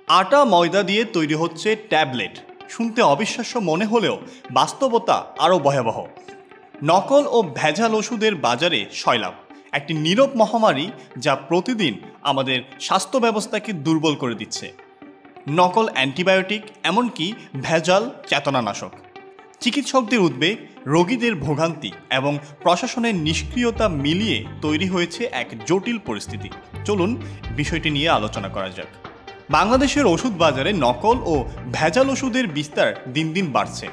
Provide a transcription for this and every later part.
আটা ময়দা দিয়ে তৈরি হচ্ছে ট্যাবলেট। শুনতে অবিশ্বাস্য মনে হলেও বাস্তবতা আরও ভয়াবহ। নকল ও ভেজাল ওষুধের বাজারে সয়লাব, একটি নীরব মহামারী যা প্রতিদিন আমাদের স্বাস্থ্য ব্যবস্থাকে দুর্বল করে দিচ্ছে। নকল অ্যান্টিবায়োটিক, এমনকি ভেজাল চেতনানাশক। চিকিৎসকদের উদ্বেগ, রোগীদের ভোগান্তি এবং প্রশাসনের নিষ্ক্রিয়তা মিলিয়ে তৈরি হয়েছে এক জটিল পরিস্থিতি। চলুন বিষয়টি নিয়ে আলোচনা করা যাক। বাংলাদেশের ওষুধ বাজারে নকল ও ভেজাল ওষুধের বিস্তার দিন দিন বাড়ছে।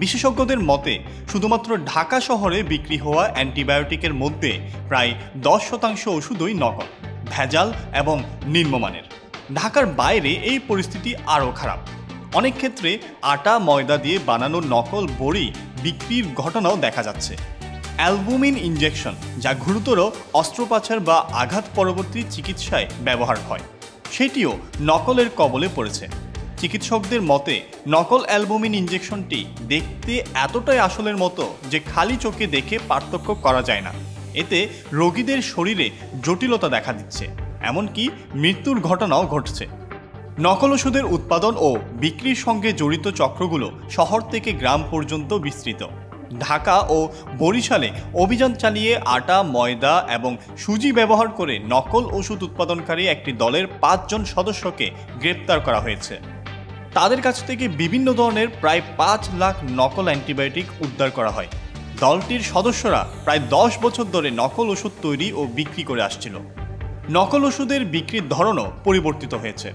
বিশেষজ্ঞদের মতে শুধুমাত্র ঢাকা শহরে বিক্রি হওয়া অ্যান্টিবায়োটিকের মধ্যে প্রায় 10% ওষুধই নকল, ভেজাল এবং নিম্নমানের। ঢাকার বাইরে এই পরিস্থিতি আরও খারাপ। অনেক ক্ষেত্রে আটা ময়দা দিয়ে বানানো নকল বড়ি বিক্রির ঘটনাও দেখা যাচ্ছে। অ্যালবুমিন ইনজেকশন, যা গুরুতর অস্ত্রোপচার বা আঘাত পরবর্তী চিকিৎসায় ব্যবহার হয়, সেটিও নকলের কবলে পড়েছে। চিকিৎসকদের মতে নকল অ্যালবুমিন ইনজেকশনটি দেখতে এতটাই আসলের মতো যে খালি চোখে দেখে পার্থক্য করা যায় না। এতে রোগীদের শরীরে জটিলতা দেখা দিচ্ছে, এমনকি মৃত্যুর ঘটনাও ঘটছে। নকল ওষুধের উৎপাদন ও বিক্রির সঙ্গে জড়িত চক্রগুলো শহর থেকে গ্রাম পর্যন্ত বিস্তৃত। ঢাকা ও বরিশালে অভিযান চালিয়ে আটা ময়দা এবং সুজি ব্যবহার করে নকল ওষুধ উৎপাদনকারী একটি দলের 5 জন সদস্যকে গ্রেপ্তার করা হয়েছে। তাদের কাছ থেকে বিভিন্ন ধরনের প্রায় 5 লাখ নকল অ্যান্টিবায়োটিক উদ্ধার করা হয়। দলটির সদস্যরা প্রায় 10 বছর ধরে নকল ওষুধ তৈরি ও বিক্রি করে আসছিল। নকল ওষুধের বিক্রির ধরনও পরিবর্তিত হয়েছে।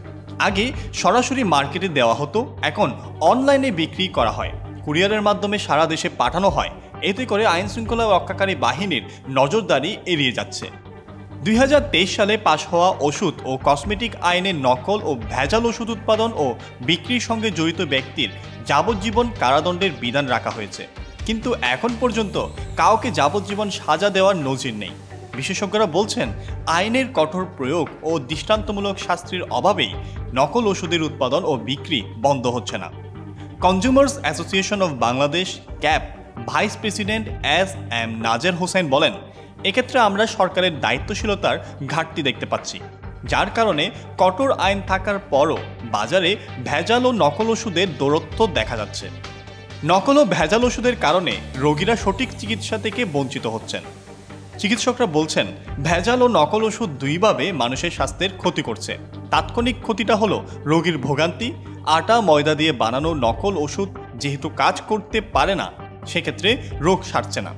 আগে সরাসরি মার্কেটে দেওয়া হতো, এখন অনলাইনে বিক্রি করা হয়, কুরিয়ারের মাধ্যমে সারা দেশে পাঠানো হয়। এতে করে আইনশৃঙ্খলা রক্ষাকারী বাহিনীর নজরদারি এড়িয়ে যাচ্ছে। 2023 সালে পাশ হওয়া ওষুধ ও কসমেটিক আইনে নকল ও ভেজাল ওষুধ উৎপাদন ও বিক্রির সঙ্গে জড়িত ব্যক্তির যাবজ্জীবন কারাদণ্ডের বিধান রাখা হয়েছে, কিন্তু এখন পর্যন্ত কাউকে যাবজ্জীবন সাজা দেওয়ার নজির নেই। বিশেষজ্ঞরা বলছেন, আইনের কঠোর প্রয়োগ ও দৃষ্টান্তমূলক শাস্তির অভাবেই নকল ওষুধের উৎপাদন ও বিক্রি বন্ধ হচ্ছে না। Consumers Association of Bangladesh CAB vice president এস.এম. নাজের হোসেন বলেন, এক্ষেত্রে আমরা সরকারের দায়িত্বশীলতার ঘাটতি দেখতে পাচ্ছি, যার কারণে কঠোর আইন থাকার পরও বাজারে ভেজাল ও নকল ওষুধের দৌরত্ব দেখা যাচ্ছে। নকল ও ভেজাল ওষুধের কারণে রোগীরা সঠিক চিকিৎসা থেকে বঞ্চিত হচ্ছেন। চিকিৎসকরা বলছেন, ভেজাল ও নকল ওষুধ দুইভাবে মানুষের স্বাস্থ্যের ক্ষতি করছে। তাৎক্ষণিক ক্ষতিটা হলো রোগীর ভোগান্তি। আটা ময়দা দিয়ে বানানো নকল ওষুধ যেহেতু কাজ করতে পারে না, সেক্ষেত্রে রোগ সারছে না।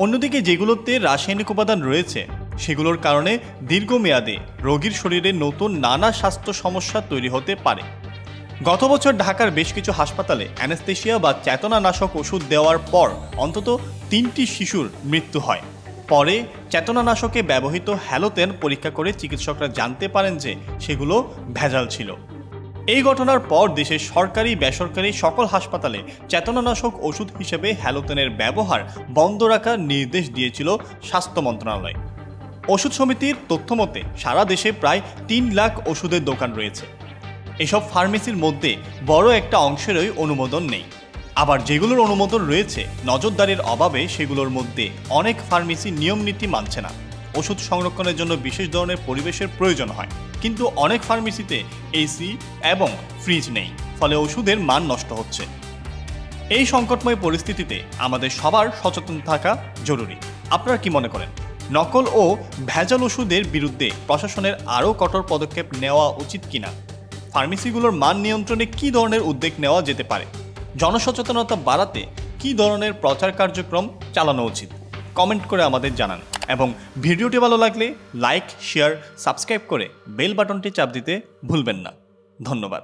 অন্যদিকে যেগুলোতে রাসায়নিক উপাদান রয়েছে, সেগুলোর কারণে দীর্ঘমেয়াদে রোগীর শরীরে নতুন নানা স্বাস্থ্য সমস্যা তৈরি হতে পারে। গত বছর ঢাকার বেশ কিছু হাসপাতালে অ্যানেস্থেশিয়া বা চেতনানাশক ওষুধ দেওয়ার পর অন্তত 3টি শিশুর মৃত্যু হয়। পরে চেতনানাশকে ব্যবহৃত হ্যালোতেন পরীক্ষা করে চিকিৎসকরা জানতে পারেন যে সেগুলো ভেজাল ছিল। এই ঘটনার পর দেশের সরকারি বেসরকারি সকল হাসপাতালে চেতনানাশক ওষুধ হিসেবে হ্যালোতেনের ব্যবহার বন্ধ রাখার নির্দেশ দিয়েছিল স্বাস্থ্য মন্ত্রণালয়। ওষুধ সমিতির তথ্যমতে সারা দেশে প্রায় 3 লাখ ওষুধের দোকান রয়েছে। এসব ফার্মেসির মধ্যে বড় একটা অংশেরই অনুমোদন নেই। আবার যেগুলোর অনুমোদন রয়েছে, নজরদারির অভাবে সেগুলোর মধ্যে অনেক ফার্মেসি নিয়মনীতি মানছে না। ওষুধ সংরক্ষণের জন্য বিশেষ ধরনের পরিবেশের প্রয়োজন হয়, কিন্তু অনেক ফার্মেসিতে এসি এবং ফ্রিজ নেই, ফলে ওষুধের মান নষ্ট হচ্ছে। এই সংকটময় পরিস্থিতিতে আমাদের সবার সচেতন থাকা জরুরি। আপনারা কি মনে করেন, নকল ও ভেজাল ওষুধের বিরুদ্ধে প্রশাসনের আরও কঠোর পদক্ষেপ নেওয়া উচিত কিনা? ফার্মেসিগুলোর মান নিয়ন্ত্রণে কী ধরনের উদ্যোগ নেওয়া যেতে পারে? জনসচেতনতা বাড়াতে কী ধরনের প্রচার কার্যক্রম চালানো উচিত? কমেন্ট করে আমাদের জানান এবং ভিডিওটি ভালো লাগলে লাইক, শেয়ার, সাবস্ক্রাইব করে বেল বাটনটি চাপ দিতে ভুলবেন না। ধন্যবাদ।